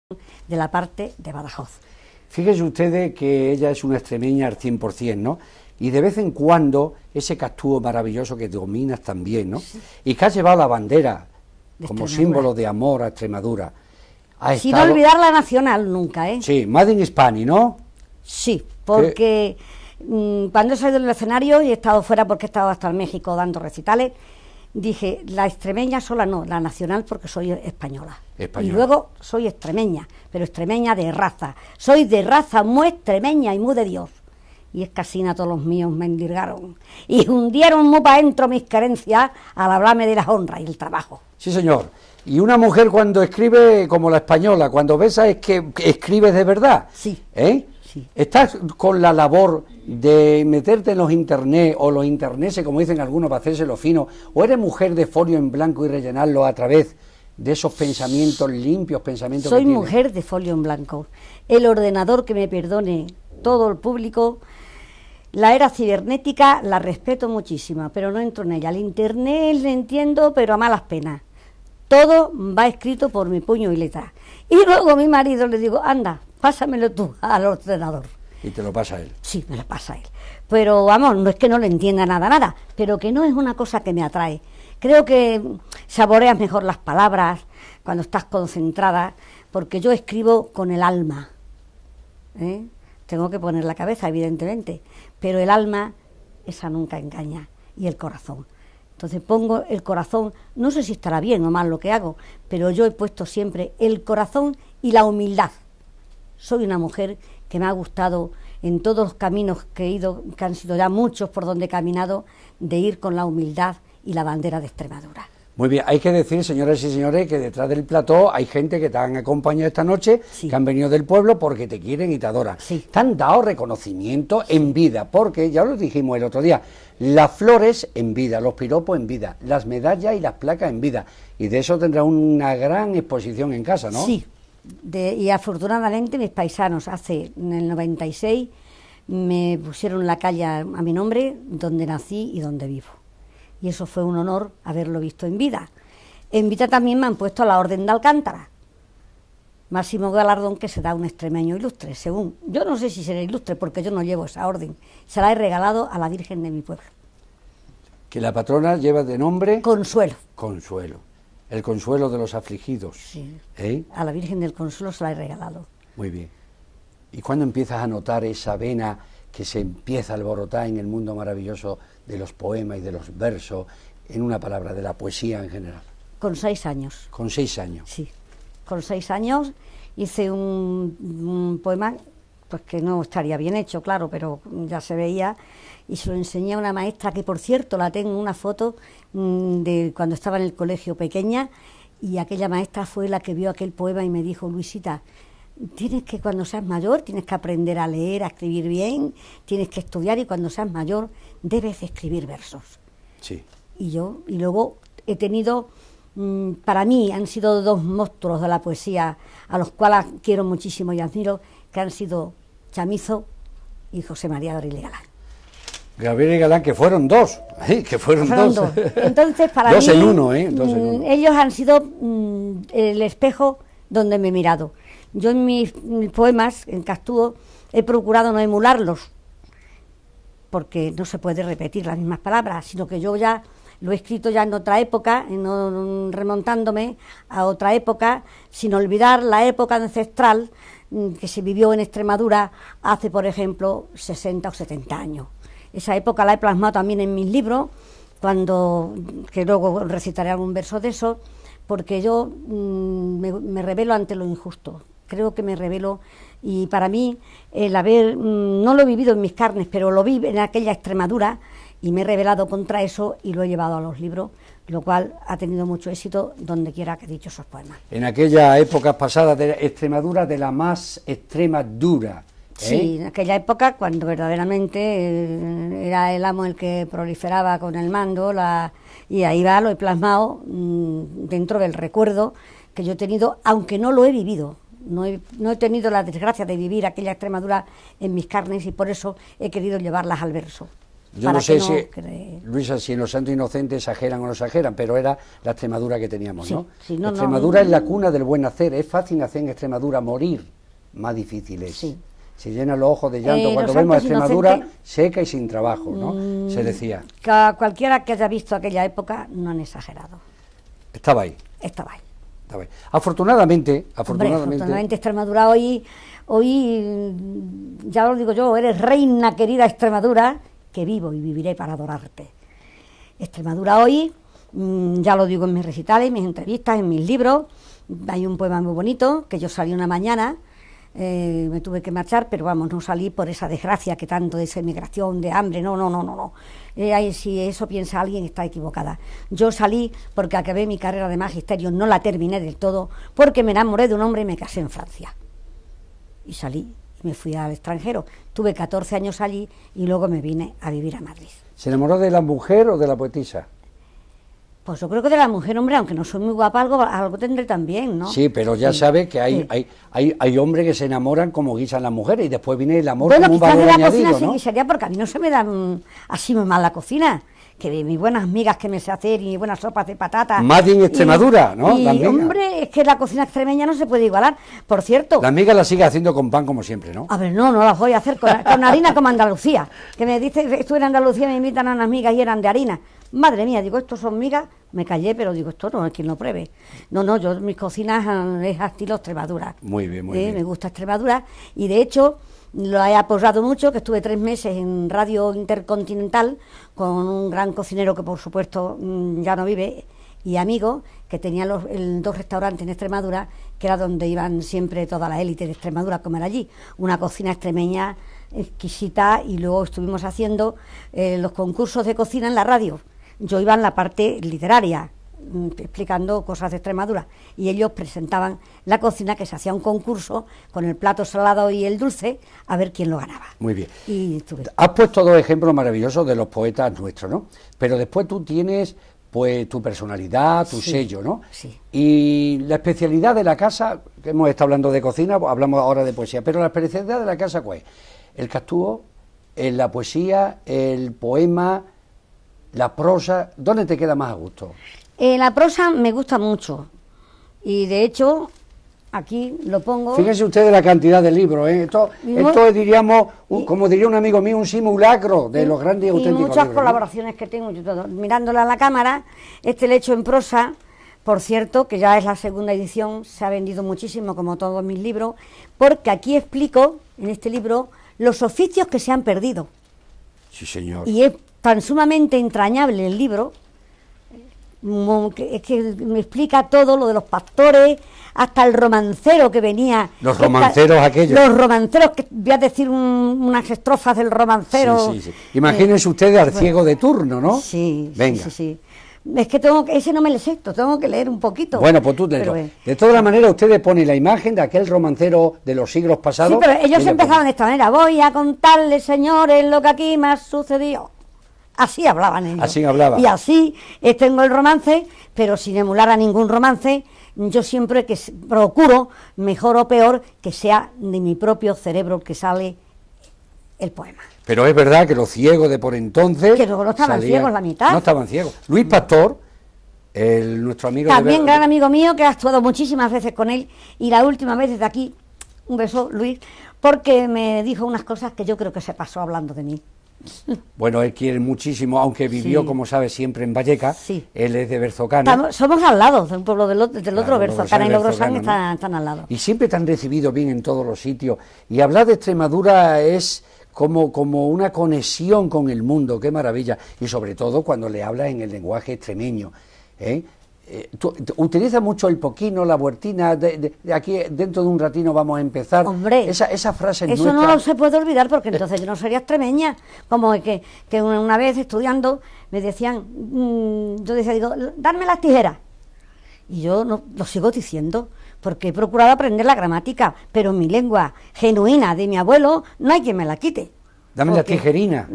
de la parte de Badajoz. Fíjense ustedes que ella es una extremeña al 100%, ¿no? Y de vez en cuando ese castúo maravilloso que dominas también, ¿no? Sí. Y que ha llevado la bandera como símbolo de amor a Extremadura. Sin olvidar la nacional nunca, ¿eh? Sí, Made in Spain, ¿no? Sí, porque cuando he salido del escenario y he estado fuera porque he estado hasta en México dando recitales, dije, la extremeña sola no, la nacional porque soy española. Y luego soy extremeña, pero extremeña de raza. Soy de raza muy extremeña y muy de Dios. Y es que así a todos los míos me endirgaron. Y hundieron muy para adentro mis querencias al hablarme de la honra y el trabajo. Sí, señor. Y una mujer cuando escribe como la española, cuando besa es que escribes de verdad. Sí. ¿Eh? Sí. ¿Estás con la labor de meterte en los internet o los interneses, como dicen algunos, para hacérselo fino? ¿O eres mujer de folio en blanco y rellenarlo a través de esos pensamientos limpios, pensamientos Soy que tienes? Mujer de folio en blanco. El ordenador, que me perdone todo el público, la era cibernética la respeto muchísimo, pero no entro en ella. El internet le entiendo, pero a malas penas. Todo va escrito por mi puño y letra. Y luego a mi marido le digo, anda, pásamelo tú al ordenador. ¿Y te lo pasa él? Sí, me lo pasa él. Pero vamos, no es que no le entienda nada, pero que no es una cosa que me atrae. Creo que saboreas mejor las palabras cuando estás concentrada, porque yo escribo con el alma. Tengo que poner la cabeza, evidentemente, pero el alma, esa nunca engaña, y el corazón. Entonces pongo el corazón, no sé si estará bien o mal lo que hago, pero yo he puesto siempre el corazón y la humildad. Soy una mujer que me ha gustado en todos los caminos que he ido, que han sido ya muchos por donde he caminado, de ir con la humildad y la bandera de Extremadura. Muy bien, hay que decir, señoras y señores, que detrás del plató hay gente que te han acompañado esta noche, sí, que han venido del pueblo porque te quieren y te adoran. Sí. Te han dado reconocimiento en vida, porque ya lo dijimos el otro día, las flores en vida, los piropos en vida, las medallas y las placas en vida, y de eso tendrá una gran exposición en casa, ¿no? Sí, y afortunadamente mis paisanos en el 96 me pusieron la calle a mi nombre, donde nací y donde vivo. Y eso fue un honor haberlo visto en vida. En vida también me han puesto la Orden de Alcántara, máximo galardón que se da a un extremeño ilustre, según. Yo no sé si será ilustre porque yo no llevo esa orden, se la he regalado a la Virgen de mi pueblo. Que la patrona lleva de nombre... Consuelo. Consuelo, el consuelo de los afligidos. Sí, ¿eh? A la Virgen del Consuelo se la he regalado. Muy bien. ¿Y cuándo empiezas a notar esa vena que se empieza a alborotar en el mundo maravilloso de los poemas y de los versos, en una palabra, de la poesía en general? Con 6 años. ¿Con 6 años? Sí, con 6 años hice un poema, pues que no estaría bien hecho, claro, pero ya se veía, y se lo enseñé a una maestra que, por cierto, la tengo en una foto de cuando estaba en el colegio pequeña, y aquella maestra fue la que vio aquel poema y me dijo, Luisita, tienes que, cuando seas mayor, tienes que aprender a leer, a escribir bien, tienes que estudiar, y cuando seas mayor debes escribir versos. Sí. Y luego he tenido, para mí han sido 2 monstruos de la poesía, a los cuales quiero muchísimo y admiro, que han sido Chamizo y José María Gabriel y Galán. Gabriel y Galán, que fueron 2, que fueron dos. Entonces, para dos mí, en uno, dos en uno. Ellos han sido el espejo donde me he mirado. Yo en mis poemas, en Castúo, he procurado no emularlos, porque no se puede repetir las mismas palabras, sino que yo ya lo he escrito ya en otra época, no remontándome a otra época, sin olvidar la época ancestral que se vivió en Extremadura hace, por ejemplo, 60 o 70 años. Esa época la he plasmado también en mis libros, que luego recitaré algún verso de eso, porque yo me rebelo ante lo injusto. Creo que me rebelo, y para mí el haber, no lo he vivido en mis carnes, pero lo vi en aquella Extremadura y me he rebelado contra eso y lo he llevado a los libros, lo cual ha tenido mucho éxito donde quiera que he dicho esos poemas. En aquellas épocas pasadas de Extremadura, de la más extrema dura. Sí, en aquella época cuando verdaderamente era el amo el que proliferaba con el mando, y ahí va, lo he plasmado dentro del recuerdo que yo he tenido, aunque no lo he vivido. No he tenido la desgracia de vivir aquella Extremadura en mis carnes, y por eso he querido llevarlas al verso. Yo no sé si, Luisa, si en los Santos Inocentes exageran o no exageran, pero era la Extremadura que teníamos, ¿no? Sí, no, Extremadura es la cuna del buen hacer. Es fácil nacer en Extremadura, morir más difícil es. Sí. Se llenan los ojos de llanto cuando vemos a Extremadura seca y sin trabajo, ¿no? Se decía. Cualquiera que haya visto aquella época no han exagerado. Estaba ahí. Estaba ahí. Afortunadamente, Extremadura hoy, ya lo digo yo, eres reina querida Extremadura, que vivo y viviré para adorarte. Extremadura hoy, ya lo digo en mis recitales, en mis entrevistas, en mis libros, hay un poema muy bonito, que yo salí una mañana, me tuve que marchar, pero vamos, no salí por esa desgracia que tanto de esa emigración, de hambre, no. Si eso piensa alguien, está equivocada. Yo salí porque acabé mi carrera de magisterio, no la terminé del todo, porque me enamoré de un hombre y me casé en Francia. Y salí y me fui al extranjero. Tuve 14 años allí y luego me vine a vivir a Madrid. ¿Se enamoró de la mujer o de la poetisa? Pues yo creo que de la mujer, hombre, aunque no soy muy guapa, algo tendré también, ¿no? Sí, pero ya sabe que hay hombres que se enamoran como guisan las mujeres y después viene el amor como un valor añadido, ¿no? Bueno, quizás de la cocina sí guisaría, porque a mí no se me dan así muy mal la cocina, que de mis buenas migas que me sé hacer y mis buenas sopas de patata. Más en Extremadura, ¿no? Y hombre, es que la cocina extremeña no se puede igualar. Por cierto... Las migas las sigue haciendo con pan como siempre, ¿no? A ver, no las voy a hacer con harina como Andalucía. Que me dice, estuve en Andalucía, me invitan a unas migas y eran de harina. Madre mía, digo, estos son migas, me callé, pero digo, esto no es quien lo pruebe. No, yo mis cocinas es a estilo Extremadura. Muy bien, muy bien. Me gusta Extremadura y de hecho lo he apoyado mucho, que estuve 3 meses en Radio Intercontinental con un gran cocinero que por supuesto ya no vive y amigo, que tenía 2 restaurantes en Extremadura, que era donde iban siempre toda la élite de Extremadura a comer allí. Una cocina extremeña exquisita y luego estuvimos haciendo los concursos de cocina en la radio. Yo iba en la parte literaria, explicando cosas de Extremadura, y ellos presentaban la cocina, que se hacía un concurso con el plato salado y el dulce, a ver quién lo ganaba. Muy bien. Y has puesto 2 ejemplos maravillosos de los poetas nuestros, ¿no? Pero después tú tienes, pues, tu personalidad, tu sello, ¿no? Sí. Y la especialidad de la casa, que hemos estado hablando de cocina, hablamos ahora de poesía, pero la especialidad de la casa, ¿cuál es? El castúo, la poesía, el poema, la prosa. ¿Dónde te queda más a gusto? La prosa me gusta mucho y de hecho aquí lo pongo. Fíjense ustedes la cantidad de libros, ¿eh? Esto es, diríamos, como diría un amigo mío, un simulacro de los grandes y auténticos libros. Y muchas colaboraciones, ¿no? Que tengo yo todo. Mirándola a la cámara, lo he hecho en prosa, por cierto, que ya es la 2ª edición, se ha vendido muchísimo como todos mis libros, porque aquí explico, en este libro, los oficios que se han perdido. Sí, señor. Y es tan sumamente entrañable el libro, es que me explica todo lo de los pastores, hasta el romancero que venía. Los romanceros aquellos. Los romanceros, que voy a decir unas estrofas del romancero. Sí. Imagínense ustedes al ciego de turno, ¿no? Sí. Venga. Sí. Es que ese no me lo sé, tengo que leer un poquito. Bueno, pues tú de todas maneras ustedes ponen la imagen de aquel romancero de los siglos pasados. Sí, pero ellos empezaban de esta manera: voy a contarles, señores, lo que aquí me ha sucedido. Así hablaban ellos. Así hablaban. Y así tengo el romance, pero sin emular a ningún romance. Yo siempre que procuro, mejor o peor, que sea de mi propio cerebro que sale el poema. Pero es verdad que los ciegos de por entonces... Que luego no estaban ciegos la mitad. No estaban ciegos. Luis Pastor, nuestro amigo... También gran amigo mío, que ha actuado muchísimas veces con él, y la última vez desde aquí, un beso, Luis, porque me dijo unas cosas que yo creo que se pasó hablando de mí. Bueno, él quiere muchísimo, aunque vivió, como sabe, siempre en Vallecas. Sí. Él es de Berzocana. Somos al lado, del pueblo del otro, Berzocana y Logrosán están al lado. Y siempre te han recibido bien en todos los sitios. Y hablar de Extremadura es como una conexión con el mundo, qué maravilla. Y sobre todo cuando le hablas en el lenguaje extremeño, ¿eh? Tú utilizas mucho el poquino, la huertina, de aquí dentro de un ratino vamos a empezar. Hombre, esa frase eso nuestra... no se puede olvidar, porque entonces yo no sería extremeña. Como que una vez estudiando me decían, yo digo, darme las tijeras. Y yo lo sigo diciendo, porque he procurado aprender la gramática, pero en mi lengua genuina de mi abuelo no hay quien me la quite. Dame la tijerina.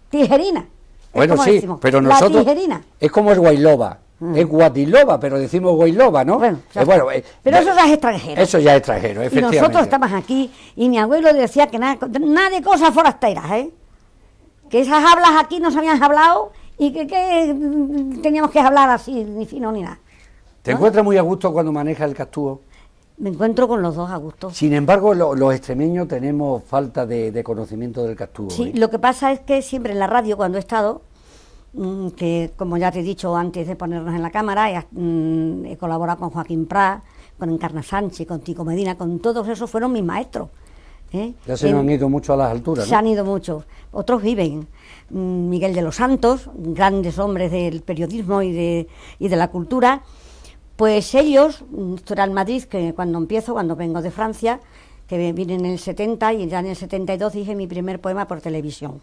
Tijerina. Bueno, sí, decimos, pero nosotros... La tijerina. Es como el guayloba. Es guadiloba, pero decimos guayloba, ¿no? Bueno, pero eso ya es extranjero. Eso ya es extranjero, efectivamente. Y nosotros estamos aquí, y mi abuelo decía que nada de cosas forasteras, ¿eh? que esas hablas aquí no se habían hablado y que teníamos que hablar así, ni fino ni nada. ¿Te encuentras muy a gusto cuando manejas el castúo? Me encuentro con los dos a gusto. Sin embargo, los extremeños tenemos falta de conocimiento del castúo. Sí, lo que pasa es que siempre en la radio, cuando he estado, que como ya te he dicho antes de ponernos en la cámara, he colaborado con Joaquín Prat, con Encarna Sánchez, con Tico Medina, con todos esos fueron mis maestros. Ya se nos han ido mucho a las alturas, ¿no? Se han ido muchos, otros viven. Miguel de los Santos, grandes hombres del periodismo y de la cultura, pues ellos, esto era en Madrid, que cuando vengo de Francia, que vine en el 70 y ya en el 72 dije mi primer poema por televisión.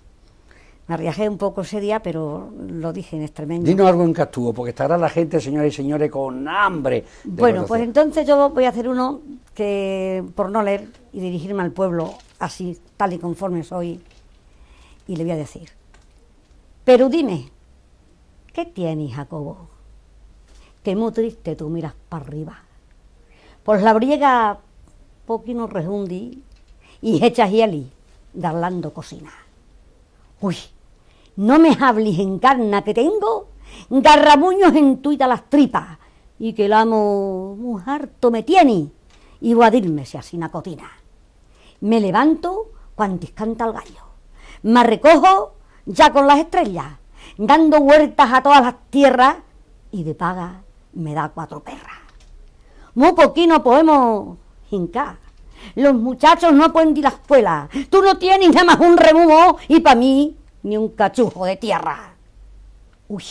Me arriesgué un poco ese día, pero lo dije en extremeño. Dinos algo en castúo, porque estará la gente, señoras y señores, con hambre de Bueno, conocer. pues entonces yo voy a hacer uno que, por no leer y dirigirme al pueblo así, tal y conforme soy, y le voy a decir: pero dime, ¿qué tienes, Jacobo? Que muy triste tú miras para arriba. Pues la briega poquino rejundi y hechas hieli, darlando cocina. Uy, no me hables en carna que tengo garramuños en tuita las tripas y que el amo muy harto me tiene y voy a dirme si así cotina. Me levanto cuantis canta el gallo, me recojo ya con las estrellas, dando vueltas a todas las tierras y de paga me da 4 perras. Muy poquino podemos hincar. Los muchachos no pueden ir a la escuela. Tú no tienes nada más un remumo y para mí ni un cachujo de tierra. Uy,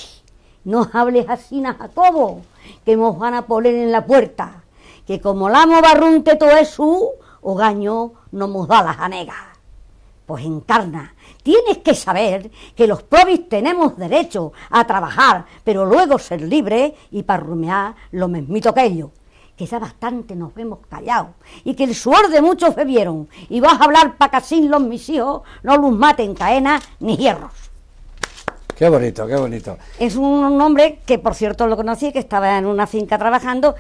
no hables así, Jacobo, que nos van a poner en la puerta, que como el amo barrunte todo eso, Ogaño no nos da las anegas. Pues Encarna, tienes que saber que los probis tenemos derecho a trabajar, pero luego ser libres y parrumear lo mismito que ellos. Que ya bastante nos vemos callados y que el suor de muchos bebieron y vas a hablar para que así los mis hijos no los maten caenas ni hierros. Qué bonito, qué bonito. Es un hombre que, por cierto, lo conocí, que estaba en una finca trabajando.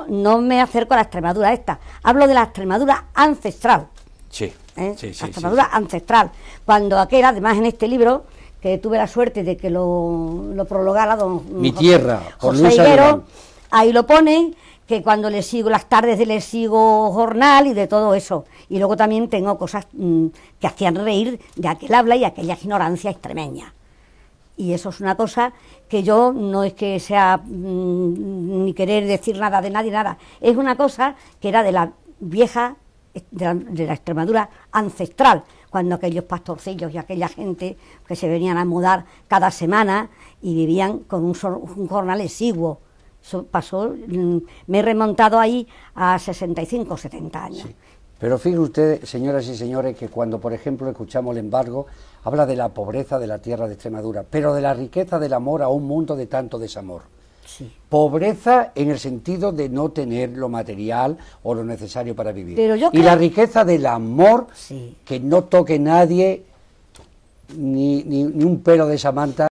No me acerco a la Extremadura esta, hablo de la Extremadura ancestral. Sí, sí, La sí. Extremadura ancestral. Cuando aquel, además en este libro, que tuve la suerte de que lo prologara don Mi tierra, por José Luis Higuero, Alemán. ahí lo ponen, que cuando le sigo las tardes le sigo jornal y de todo eso. Y luego también tengo cosas que hacían reír de aquel habla y aquella ignorancia extremeña. Y eso es una cosa que yo no es que sea ni querer decir nada de nadie, nada. Es una cosa que era de la vieja, de la Extremadura ancestral, cuando aquellos pastorcillos y aquella gente que se venían a mudar cada semana y vivían con un jornal exiguo. Eso pasó, me he remontado ahí a 65, 70 años. Sí. Pero fíjense ustedes, señoras y señores, que cuando, por ejemplo, escuchamos el embargo, habla de la pobreza de la tierra de Extremadura, pero de la riqueza del amor a un mundo de tanto desamor. Sí. Pobreza en el sentido de no tener lo material o lo necesario para vivir. Pero yo y creo... la riqueza del amor, Sí. que no toque nadie ni un pelo de esa manta.